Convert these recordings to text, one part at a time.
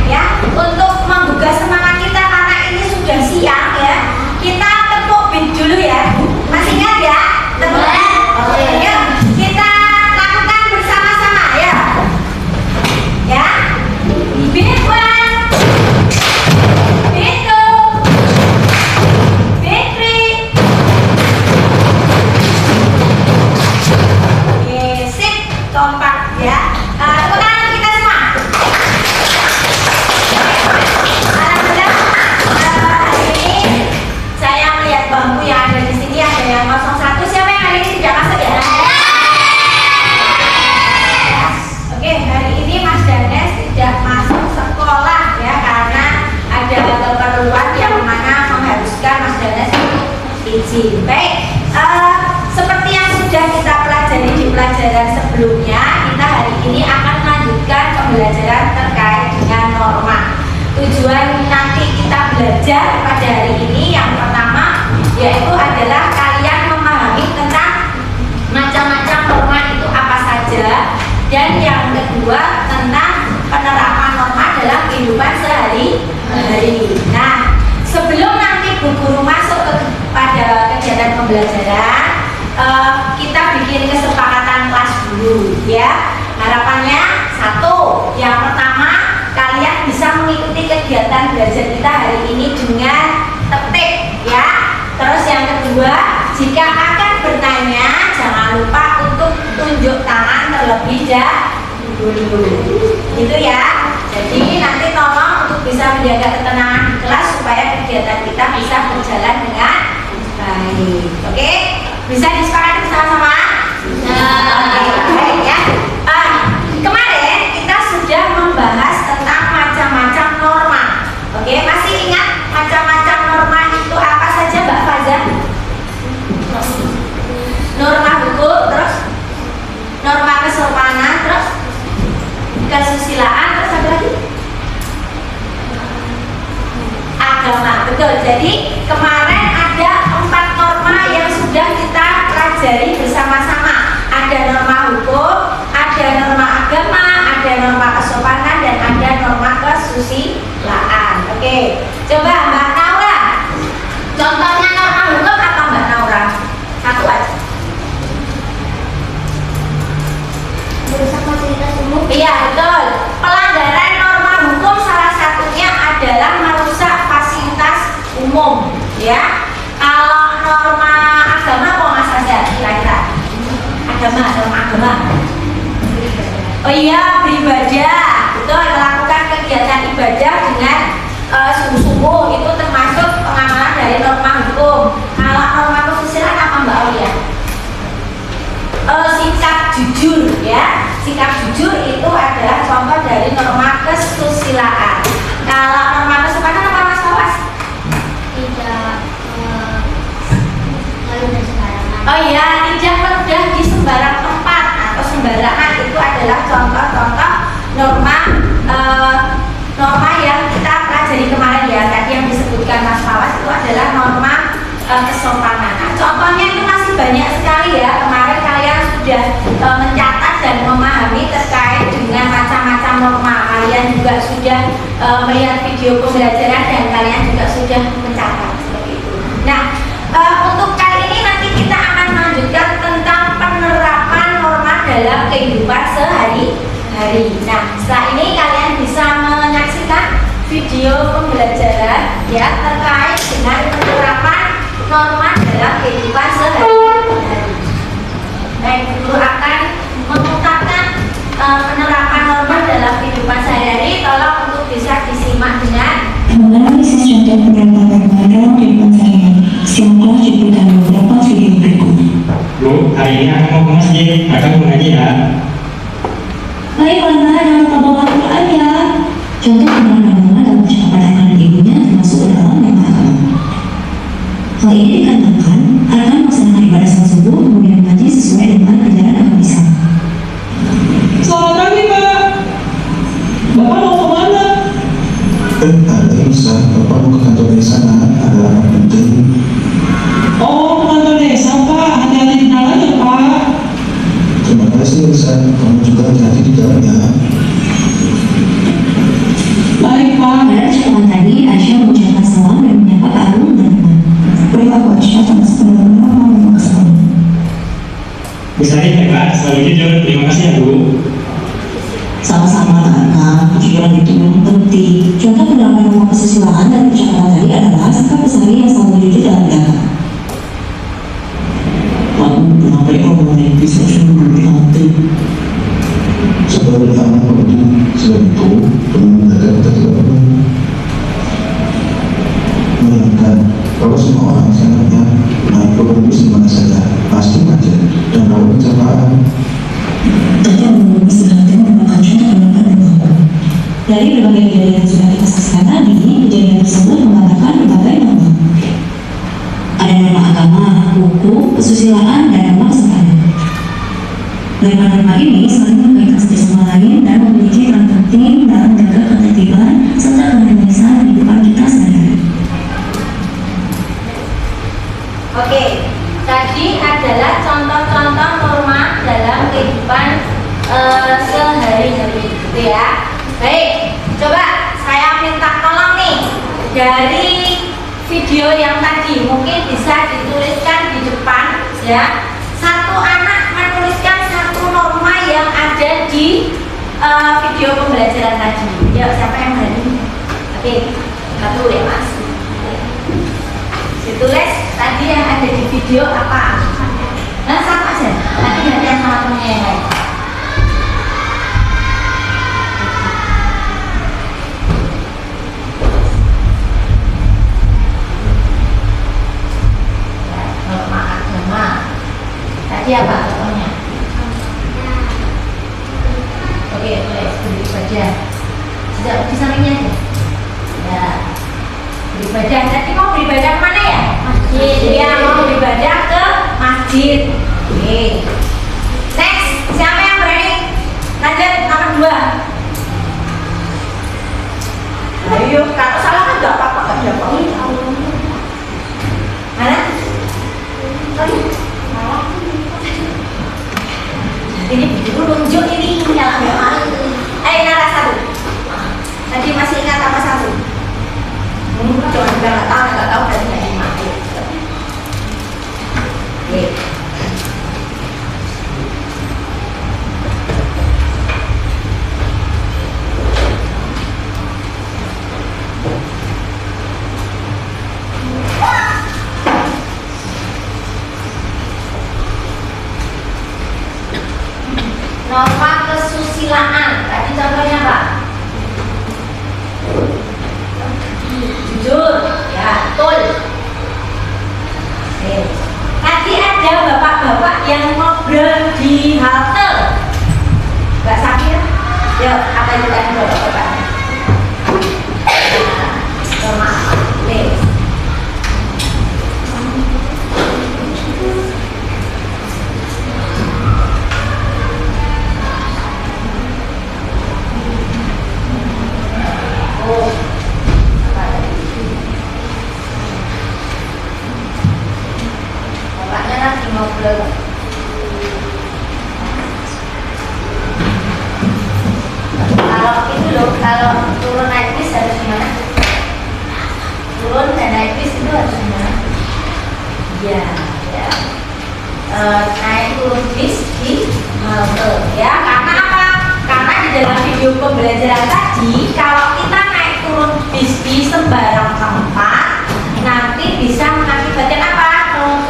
ya untuk menggugah semangat kita karena ini sudah siang ya. Kita tepuk beat dulu ya. Masih ingat ya? Tepuk. Oke. Yuk kita lakukan bersama-sama ya. Ya. Beat 1, beat 2, beat 3. Oke, sip, kompak ya. Tepuk tangan kita semua. Alhamdulillah, hari ini saya melihat bangku yang ada di sini ada yang 01. Siapa yang hari ini tidak masuk ya? Oke, hari ini Mas Danes tidak masuk sekolah ya karena ada keperluan yang mana mengharuskan Mas Danes untuk izin. Baik, seperti yang sudah kita pelajari di pelajaran sebelumnya, kita hari ini akan melanjutkan pembelajaran terkait dengan norma. Tujuan nanti kita belajar pada hari ini yang pertama yaitu adalah kalian memahami tentang macam-macam norma itu apa saja, dan yang kedua tentang penerapan norma dalam kehidupan sehari-hari. Nah, sebelum nanti Bu Guru masuk pada kegiatan pembelajaran, kita bikin kesepakatan kelas dulu ya. Harapannya satu, yang pertama kalian bisa mengikuti kegiatan belajar kita hari ini dengan tertib ya. Terus yang kedua, jika akan bertanya jangan lupa untuk tunjuk tangan terlebih dahulu gitu ya. Jadi nanti tolong untuk bisa menjaga ketenangan di kelas supaya kegiatan kita bisa berjalan dengan baik. Oke? Bisa disepakati bersama-sama? Oke, baik ya. Kemarin kita sudah membahas tentang macam-macam norma. Oke, masih ingat macam-macam norma itu apa saja Mbak Faza? Norma hukum, terus norma kesopanan, terus kesusilaan, terus apa lagi? Agama, betul. Jadi kemarin ada 4 norma yang sudah kita pelajari bersama-sama. Ada norma hukum, ada norma agama, ada norma kesopanan, dan ada norma kesusilaan. Oke, coba Mbak Naura, contohnya norma hukum apa Mbak Naura? Satu aja. Merusak fasilitas umum. Iya betul. Pelanggaran norma hukum salah satunya adalah merusak fasilitas umum ya. Kalau norma agama apa Mas Azhar kira-kira? Norma agama. Oh iya, beribadah. Betul, melakukan kegiatan ibadah dengan sungguh-sungguh itu termasuk pengamalan dari norma hukum. Kalau norma kesusilaan apa Mbak Aulia? Sikap jujur ya. Sikap jujur itu adalah contoh dari norma kesusilaan. Kalau norma kesopanan apa Mas Fawas? Tidak meludah sembarangan. Oh iya, tidak meludah di sembarang tempat atau sembarangan, itu adalah contoh-contoh norma norma yang kita pelajari kemarin ya. Tadi yang disebutkan Mas Fawas itu adalah norma kesopanan. Nah, contohnya itu masih banyak sekali ya. Kemarin kalian sudah mencatat dan memahami terkait dengan macam-macam norma. Kalian juga sudah melihat video pembelajaran dan kalian juga sudah mencatat seperti itu. Nah, untuk kali ini nanti kita akan melanjutkan tentang penerapan norma dalam kehidupan sehari-hari. Nah, setelah ini kalian bisa menyaksikan video pembelajaran ya terkait dengan penerapan norma dalam kehidupan sehari-hari. Baik, Guru akan memutarkan penerapan norma dalam kehidupan sehari-hari. Tolong untuk bisa disimak dengan menganalisis contoh penerapan norma dalam kehidupan sehari-hari. Silakan diputar beberapa video berikut. Bu, hari ini aku mau ke masjid, akan mengaji ya. Baik, Lana, jangan lupa bawa Al-Quran ya. Contoh penerapan norma dalam percakapan anak dan ibunya termasuk dalam norma agama. Hal ini dikarenakan akan melaksanakan ibadah salat subuh kemudian mengaji sesuai dengan ajaran agama Islam. Selamat pagi Pak. Bapak mau kemana? Ada Ustaz, Bapak mau ke kantor di sana, ada orang penting. Oh, ke kantor desa Pak. Hati-hati di jalan ya Pak. Terima kasih Ustaz, kamu juga hati-hati di jalan ya. Baik Bu Sari hebat, selalu jujur. Terima kasih ya Bu. Sama-sama kakak, kejujuran itu memang penting. Contoh penerapan norma kesusilaan dan percakapan tadi adalah sikap besari yang selalu jujur dalam tindakan. Kamu kenapa ya ngomongin bisa cuma berhati? Sebagai anak penting, selain itu, perlu menjaga kita tidak perlu melainkan kalau semua orang senangnya naik ke bus di mana saja, pasti macet dan rawan kecelakaan. Tentu menurut istirahat merupakan contoh penerapan yang baku. Dari berbagai kejadian yang sudah kita saksikan tadi, kejadian tersebut mengatakan berbagai norma. Ada norma agama, hukum, kesusilaan, dan norma kesehatan. Norma-norma ini saling berkaitan satu sama lain dan memiliki peran penting dalam menjaga ketertiban serta keharmonisan kehidupan kita sehari-hari. Oke, tadi adalah contoh-contoh norma dalam kehidupan sehari-hari, gitu ya. Baik, coba saya minta tolong nih dari video yang tadi mungkin bisa dituliskan di depan ya. Satu anak menuliskan satu norma yang ada di video pembelajaran tadi. Yuk, siapa yang berani? Oke, satu ya Mas. Ditulis tadi yang ada di video apa? Nah, sama aja. Nanti ganti yang sama temennya yang lain. Norma agama. Tadi apa contohnya? Oke, tulis beribadah. Tidak di sampingnya aja. Ya. Beribadah. Tadi mau beribadah kemana ya? Masjid. Iya, mau beribadah ke masjid. Oke. Next, siapa yang berani? Lanjut nomor 2. Ayo, kalau salah kan gak apa-apa, gak ada apa-apa. Mana? Sorry. Ini video nunjuk ini dalam doa. Nara satu. Tadi masih ingat apa satu? Coba juga nggak tahu tadi nggak ingat. Oke. Norma kesusilaan. Tadi contohnya apa? Jujur, ya betul. Oke. Tadi ada bapak-bapak yang ngobrol di halte. Gak sakit? Yuk, apa itu tadi bapak-bapaknya? Norma apa? Oke. Oh, bapaknya lagi ngobrol. Kalau itu loh, kalau turun naik bis harus gimana? Turun dan naik bis itu harus gimana? Ya, ya. Naik turun bis di halte. Ya, karena apa? Karena di dalam video pembelajaran tadi, kalau kita naik turun bis di sembarang tempat, nanti bisa mengakibatkan apa?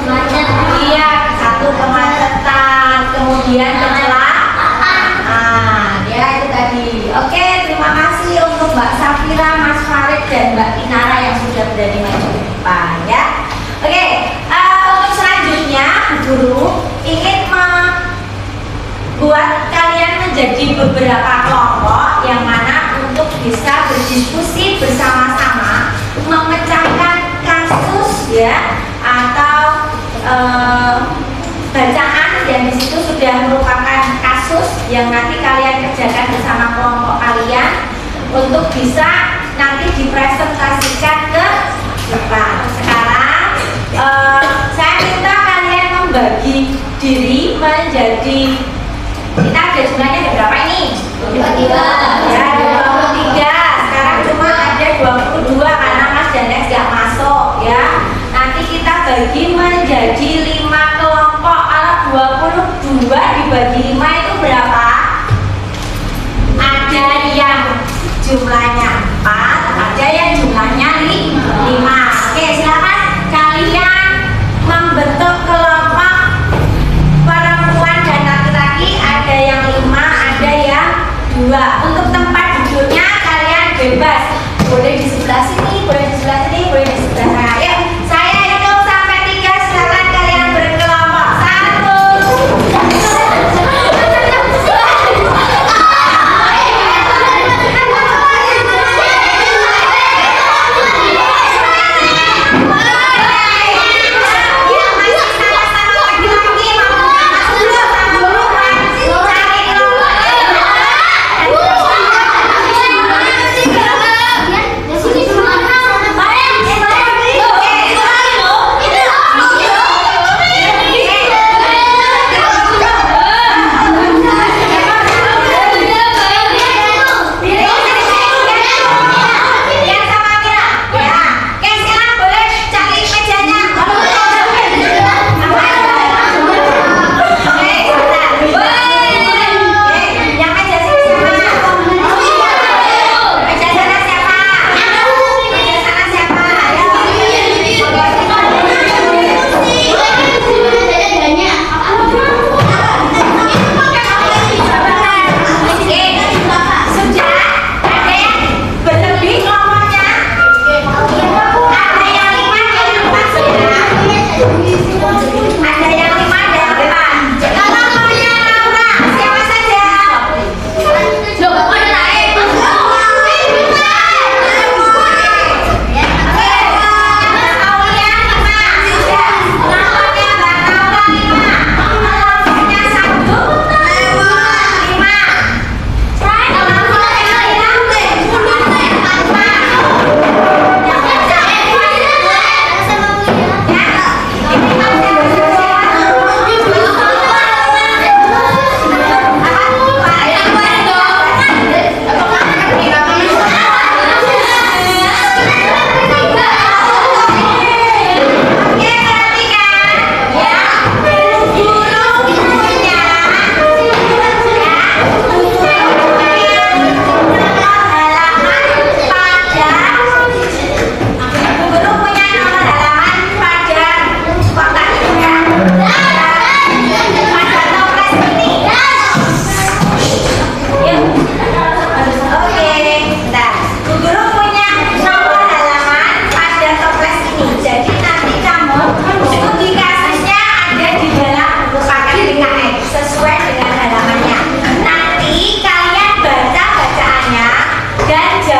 Macet. Iya, satu kemacetan, kemudian kecelakaan. Ya itu tadi. Oke, terima kasih untuk Mbak Safira, Mas Farid, dan Mbak Inara yang sudah berani maju ke depan ya. Oke, untuk selanjutnya Bu Guru ingin membuat kalian menjadi beberapa kelompok yang mana untuk bisa berdiskusi bersama-sama memecahkan kasus ya atau bacaan yang disitu sudah merupakan kasus yang nanti kalian kerjakan bersama kelompok kalian untuk bisa nanti dipresentasikan ke depan. Sekarang saya minta kalian membagi diri menjadi, kita ada jumlahnya ada berapa ini? 23. Ya, 23. Sekarang cuma ada 22 karena Mas Danes gak masuk ya. Nanti kita bagi menjadi 5 kelompok. Kalau 22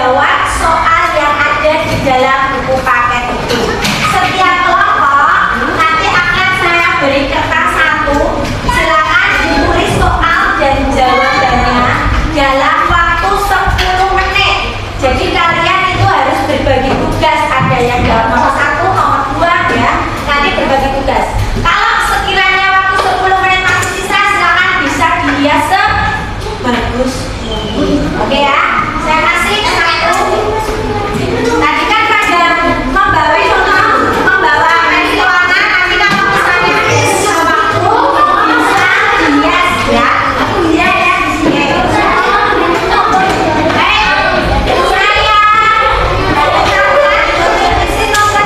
menjawab soal yang ada di dalam buku paket itu. Setiap kelompok nanti akan saya beri kertas satu. Silakan ditulis soal dan jawabannya dalam waktu 10 menit. Jadi kalian itu harus berbagi tugas. Ada yang jawab nomor 1, nomor 2 ya. Nanti berbagi tugas. Kalau sekiranya waktu 10 menit masih sisa, silakan bisa dilihat sebagus mungkin. Oke ya. Saya kasih satu. Tadi kan pada membawa contoh, membawa pensil warna. Nanti kalau misalnya sisa waktu bisa dihias ya. Iya ya di sini. Saya di sini nomor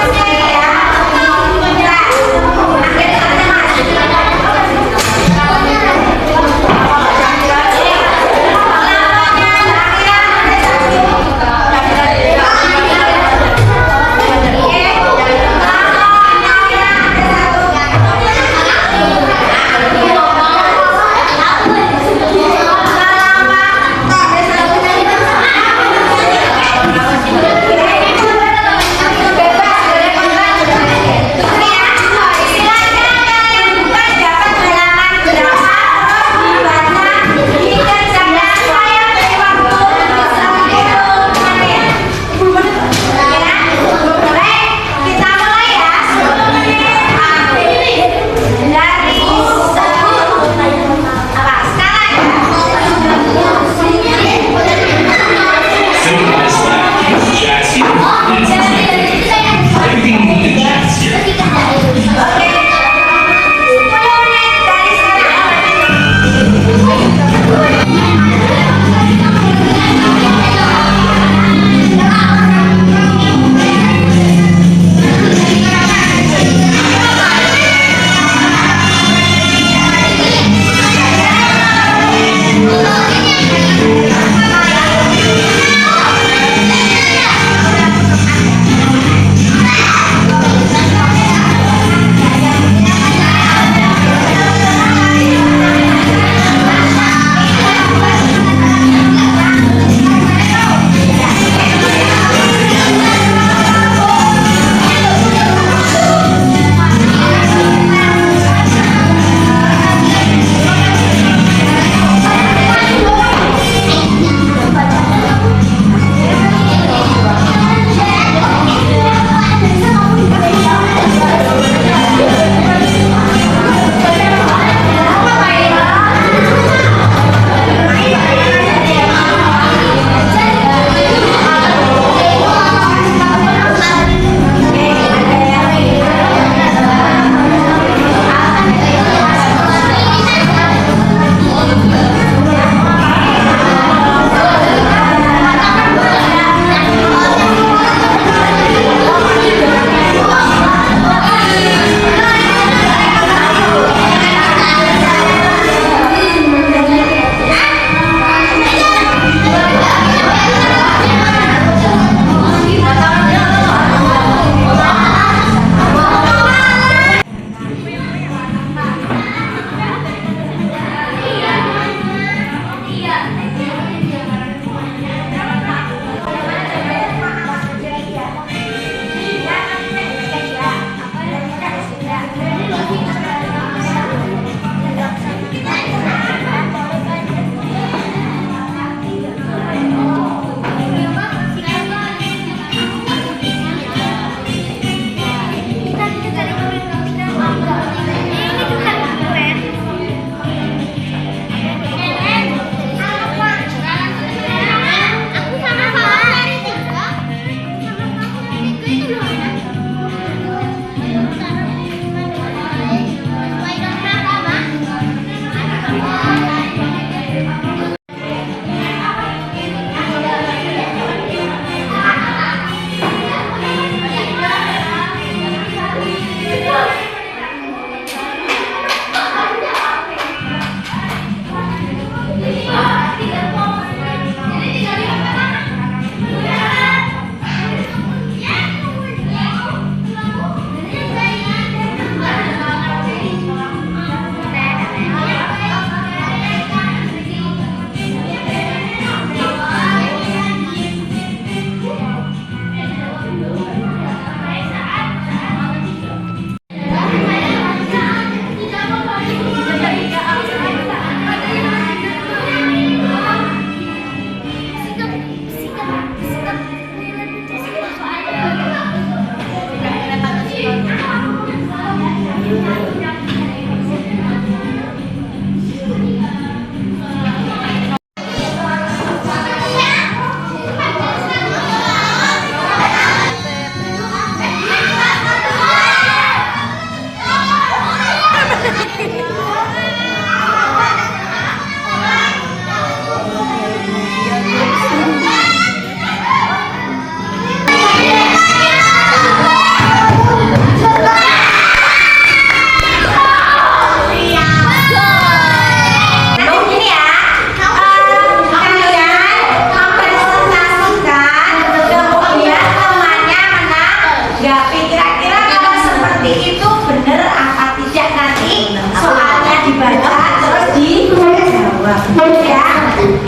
Ya.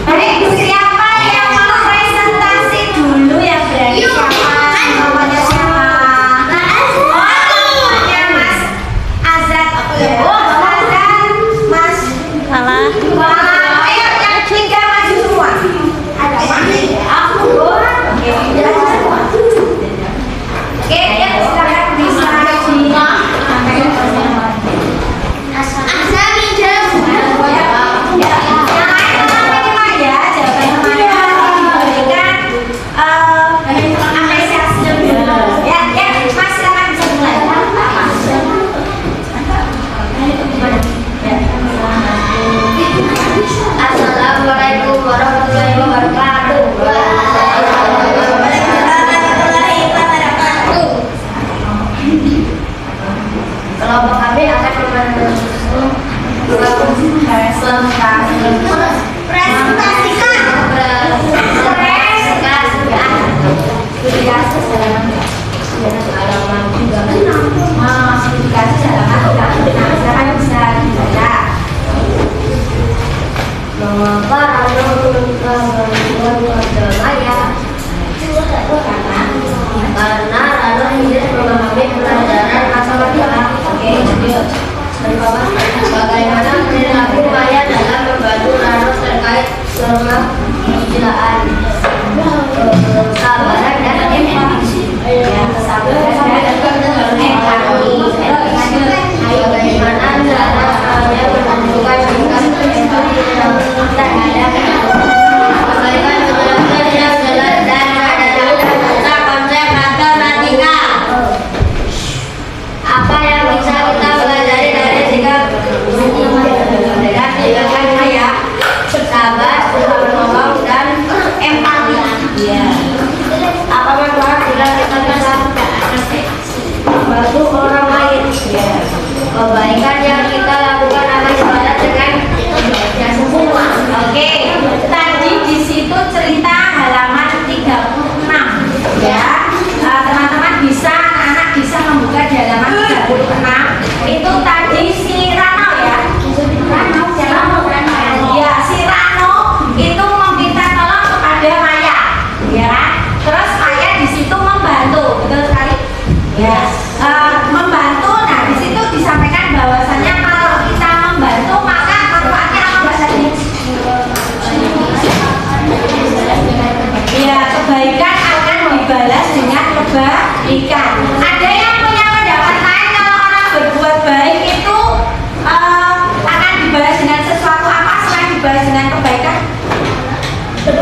Baik, siapa yang mau presentasi dulu yang berani? Siapa? Namanya siapa? Namanya Mas Azad. Oh, Azad, Mas. Salah. Wah, ayo yang tiga maju semua. Ada aku. Oke, maju semua. Oke, ya silakan bisa di. Assalamualaikum warahmatullahi wabarakatuh. Kelompok kami akan karena Rano ingin memahami pelajaran matematika. Bagaimana perilaku Maya dalam membantu Rano terkait kegilaan, kesabaran dan empati. Bagaimana cara Maya menunjukkan sikap empati terhadap kebaikan menjelaskan yang jelas dan ada tentang konsep matematika. Apa yang bisa kita pelajari dari sikap Maya? Sabar, menolong dan empati. Apa manfaat jika kita bisa membantu orang lain? Kebaikan yang kita lakukan akan dibalas dengan kebaikan semua. Oke, tadi di situ cerita halaman 36 ya. Teman-teman bisa, anak bisa membuka di halaman 36. Itu tadi si Rano ya. Ya, si Rano itu meminta tolong kepada Maya, ya kan? Terus Maya di situ membantu, betul sekali. Ya, membantu. Nah, di situ disampaikan bahwasannya kalau kita membantu maka manfaatnya apa Mbak Sadi? Ya, kebaikan akan dibalas dengan kebaikan. Ada yang punya pendapat lain kalau orang berbuat baik itu akan dibalas dengan sesuatu apa selain dibalas dengan kebaikan? Ada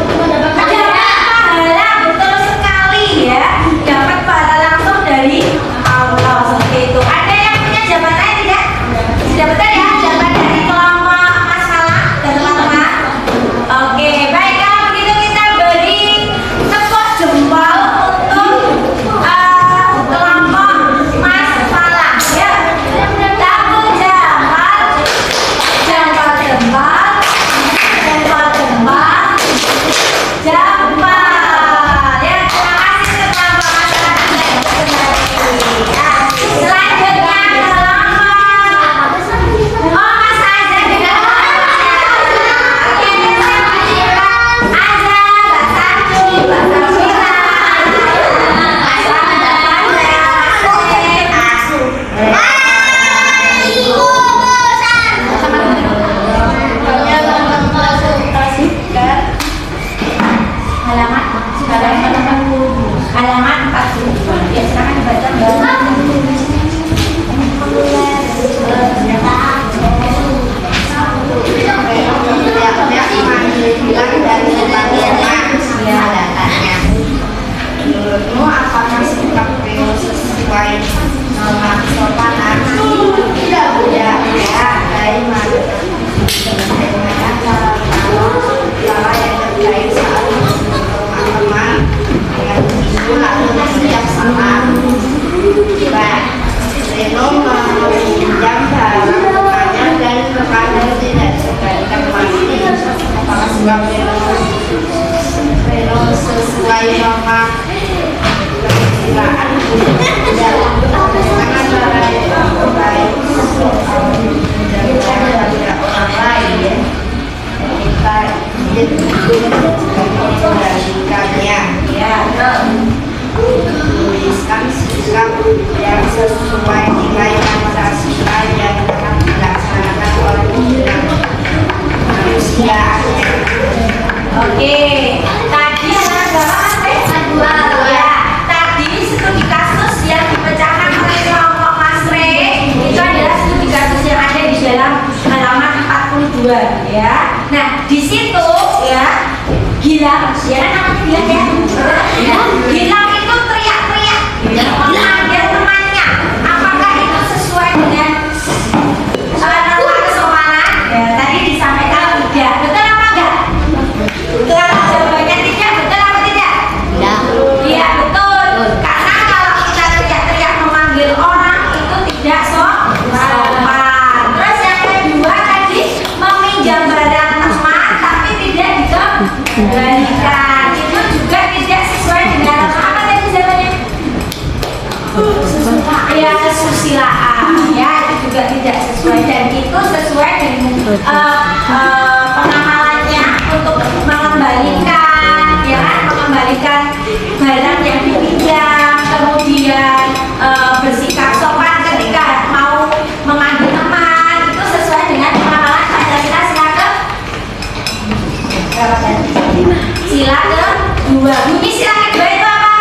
pahala, betul sekali ya. Dapat pahala langsung dari Allah seperti itu. Ada yang punya jawaban lain tidak? Sudah betul ya jawaban dari kelompok masalah dan teman-teman. Oke, baik kalau begitu kita beri tepuk jempol untuk kelompok masalah ya. Tepuk jempol, jempol jempol, jempol jempol, jempol. Ya, terima kasih untuk kelompok masalah yang sudah selanjutnya kelompok Mas Azad juga. Oke, Azad, Mbak Satu, Mbak Safira, halaman 40. Ya, silakan dibaca Mbak. Menurutmu apakah sikap Reno sesuai norma kesopanan? Tidak, ya, dari mana? Bagaimana cara yang terkait saat teman-teman dengan isu lalu bersiap sama? Baik, Reno meminjam barang temannya dan kepada tidak sebaiknya pasti apakah sikap Reno sesuai norma kegilaan karena cara yang terbaik soal menjaga orang lain ya. wajib mengembalikannya. Ya, betul. Menuliskan sikap yang sesuai nilai Pancasila yang akan dilaksanakan oleh kemanusiaan. Oke, tadi ada berapa Mas Re? Ya, tadi studi kasus yang dipecahkan oleh kelompok Mas Re itu adalah studi kasus yang ada di dalam halaman 42 ya. Nah, di situ ya Gilang, ya kan namanya Gilang ya? Gilang itu teriak-teriak memanggil temannya. Apakah itu sesuai dengan norma kesopanan? Ya, tadi disampaikan tidak. Betul apa enggak? Kalau jawabannya tidak, betul apa tidak? Tidak. Iya betul. Karena kalau kita teriak-teriak memanggil orang itu tidak sopan. Terus yang kedua tadi meminjam barang teman tapi tidak dikembalikan. Itu juga tidak sesuai dengan apa tadi jawabannya? Ya kesusilaan. Ya itu juga tidak sesuai dan itu sesuai dengan pengamalannya untuk mengembalikan ya kan, mengembalikan barang yang dipinjam, kemudian bersikap sopan ketika mau memanggil teman itu sesuai dengan pengamalan Pancasila sila berapa tadi? Sila kedua. Bunyi sila kedua itu apa?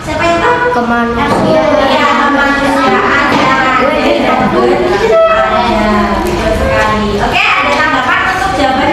Siapa yang tahu? Kemanusiaan. Ya, kemanusiaan yang adil dan beradab. Betul sekali. Oke, ada tanggapan untuk jawaban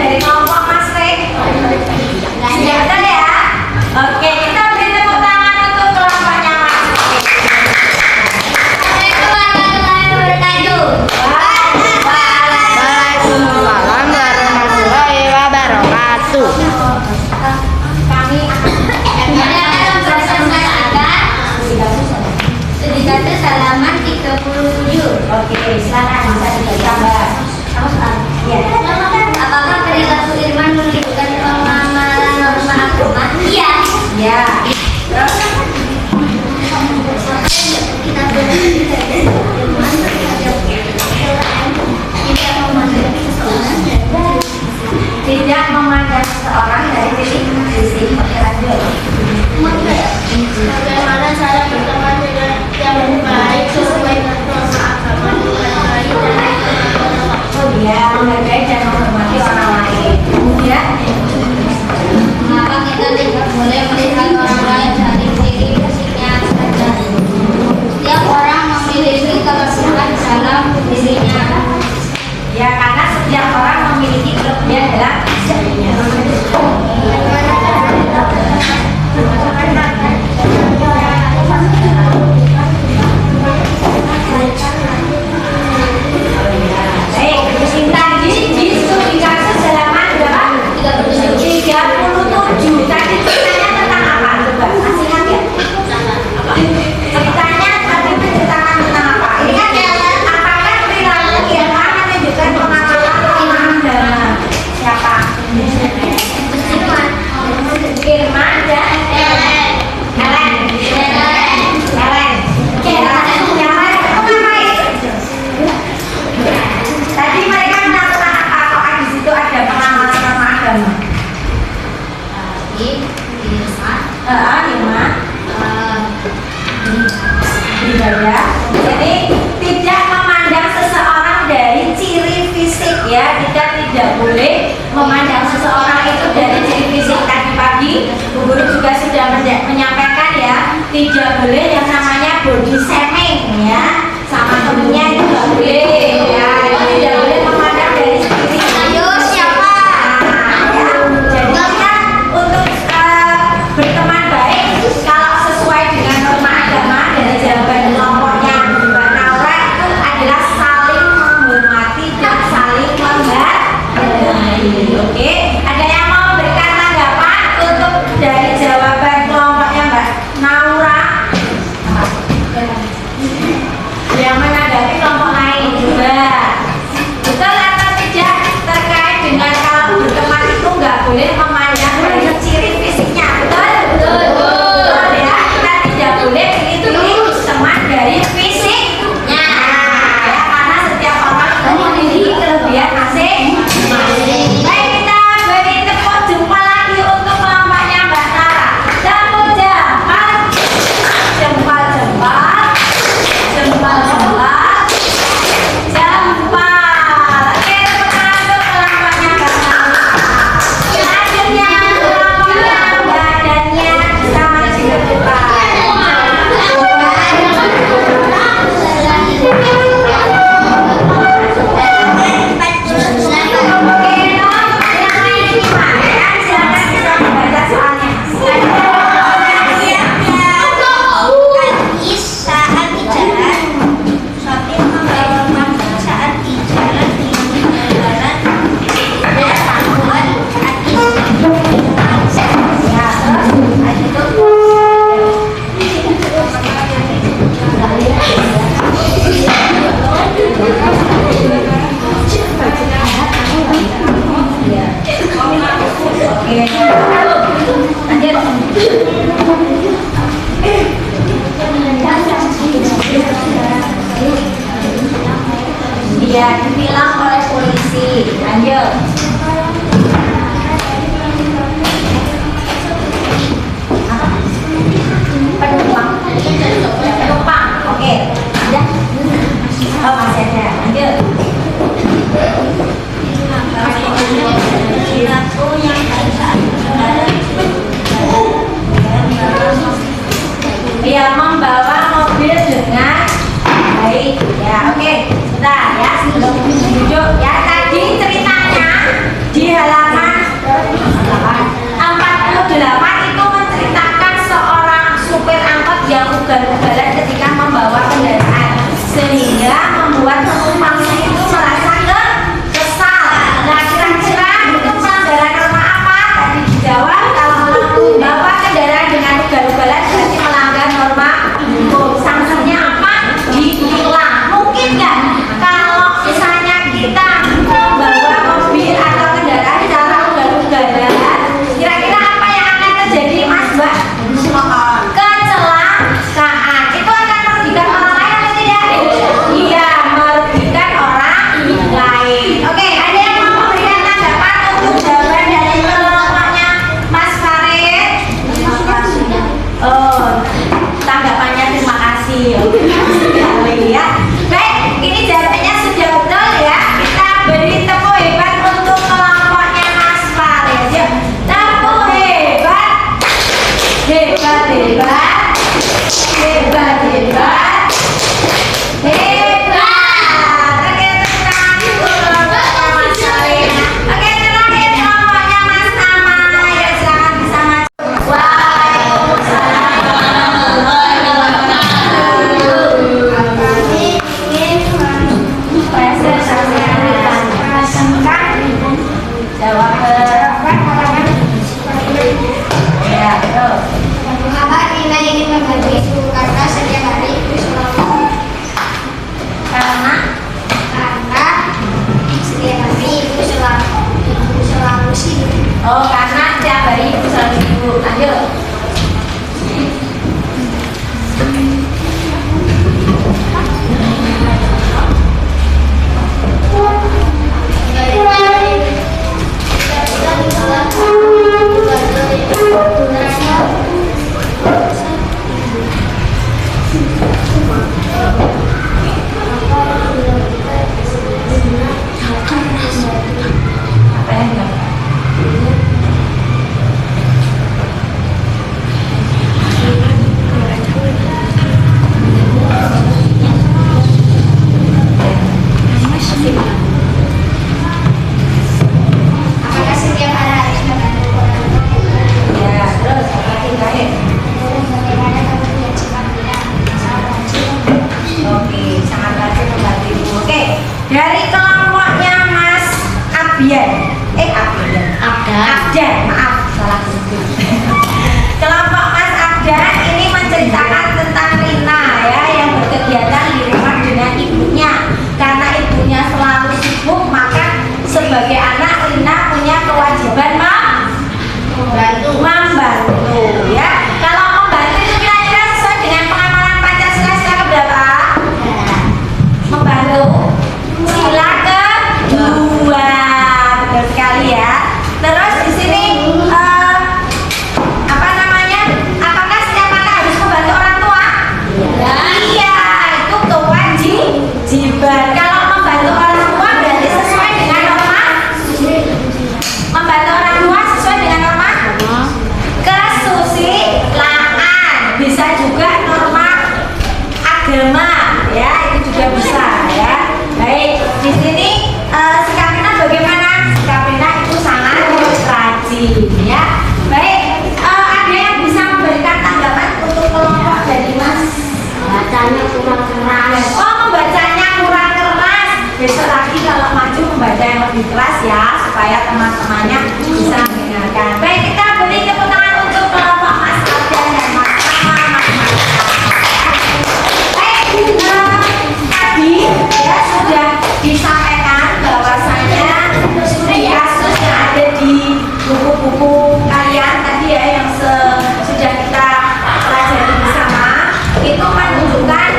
itu menunjukkan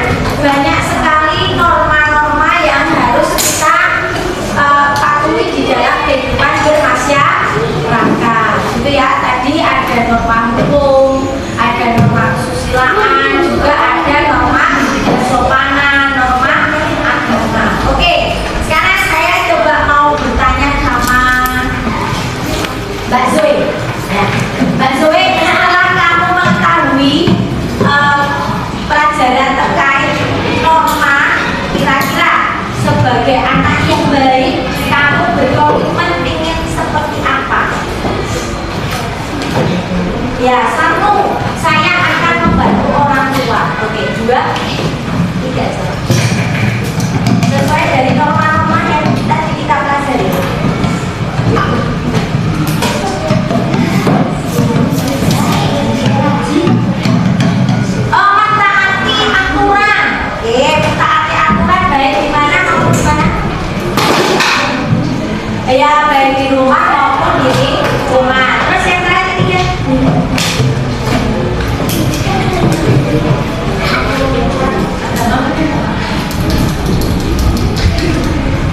banyak sekali norma-norma yang harus kita patuhi di dalam kehidupan bermasyarakat. Gitu ya. Tadi ada norma hukum, ada norma kesusilaan, juga ada norma kesopanan, norma agama. Oke, sekarang saya coba mau bertanya sama Mbak Zoe. Ya. Mbak Zoe, setelah kamu mengetahui pelajaran terkait norma, kira-kira sebagai anak yang baik, kamu berkomitmen ingin seperti apa? Ya, satu, saya akan membantu orang tua. Oke, dua, tiga. Sesuai dari norma-norma yang tadi kita pelajari. Oh, mentaati aturan. Oke, mentaati aturan baik di mana maupun di mana? Ya, baik di rumah maupun di rumah. Terus yang terakhir ketiga.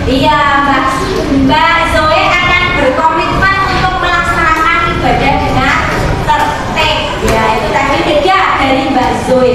Iya, Mbak Zoe akan berkomitmen untuk melaksanakan ibadah dengan tertib. Ya, itu tadi tiga dari Mbak Zoe.